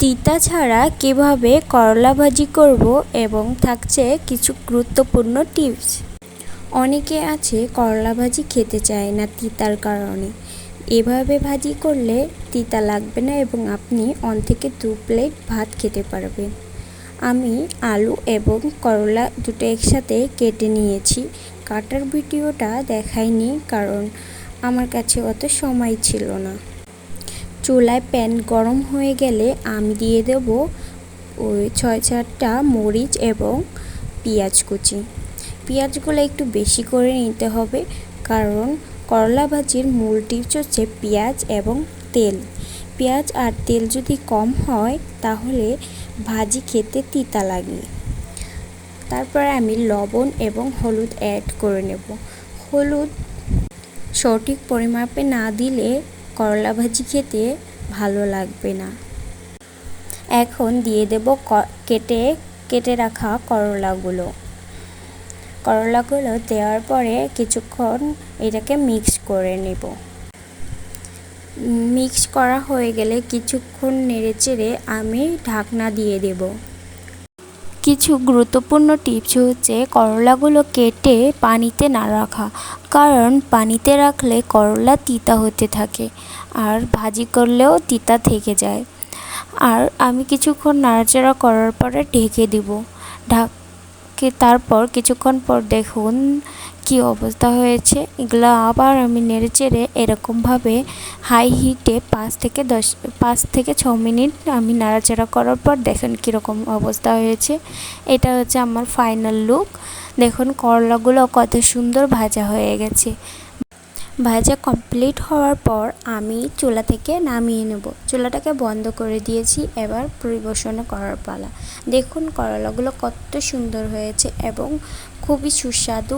তিতা ছাড়া কিভাবে করলা ভাজি করব এবং থাকছে কিছু গুরুত্বপূর্ণ টিপস। অনেকে আছে করলা ভাজি খেতে চায় না তিতার কারণে। এভাবে ভাজি করলে তিতা লাগবে না এবং আপনি 1 থেকে 2 প্লেট ভাত খেতে পারবেন। আমি আলু এবং করলা দুটো একসাথে কেটে নিয়েছি। কাটার ভিডিওটা দেখাইনি কারণ আমার কাছে অত সময় ছিল না। চুলায় প্যান গরম হয়ে গেলে আমি দিয়ে দেব ওই 6-4টা মরিচ এবং পেঁয়াজ কুচি। পেঁয়াজগুলো একটু বেশি করে নিতে হবে কারণ করলা ভাজির মূল টিপস হচ্ছে পেঁয়াজ এবং তেল। পেঁয়াজ আর তেল যদি কম হয় তাহলে ভাজি খেতে তিতা লাগে। তারপরে আমি লবণ এবং হলুদ অ্যাড করে নেব। হলুদ সঠিক পরিমাপে না দিলে করলা ভাজি খেতে ভালো লাগবে না। এখন দিয়ে দেব কেটে রাখা করলাগুলো দেওয়ার পরে কিছুক্ষণ এটাকে মিক্স করে নেব। মিক্স করা হয়ে গেলে কিছুক্ষণ নেড়েচেড়ে আমি ঢাকনা দিয়ে দেব। কিছু গুরুত্বপূর্ণ টিপস হচ্ছে করলাগুলো কেটে পানিতে না রাখা, কারণ পানিতে রাখলে করলা তিতা হতে থাকে আর ভাজি করলেও তিতা থেকে যায়। আর আমি কিছুক্ষণ নাড়াচাড়া করার পরে ঢেকে দিব। তারপর কিছুক্ষণ পর দেখুন কি অবস্থা হয়েছে। এগুলো আবার আমি নেড়েচেড়ে এরকমভাবে হাই হিটে 5 থেকে 6 মিনিট আমি নাড়াচাড়া করার পর দেখেন কীরকম অবস্থা হয়েছে। এটা হচ্ছে আমার ফাইনাল লুক। দেখুন করলাগুলো কত সুন্দর ভাজা হয়ে গেছে। ভাজা কমপ্লিট হওয়ার পর আমি চুলা থেকে নামিয়ে নেব। চুলাটাকে বন্ধ করে দিয়েছি। এবার পরিবেশন করার পালা। দেখুন করলাগুলো কত সুন্দর হয়েছে এবং খুবই সুস্বাদু।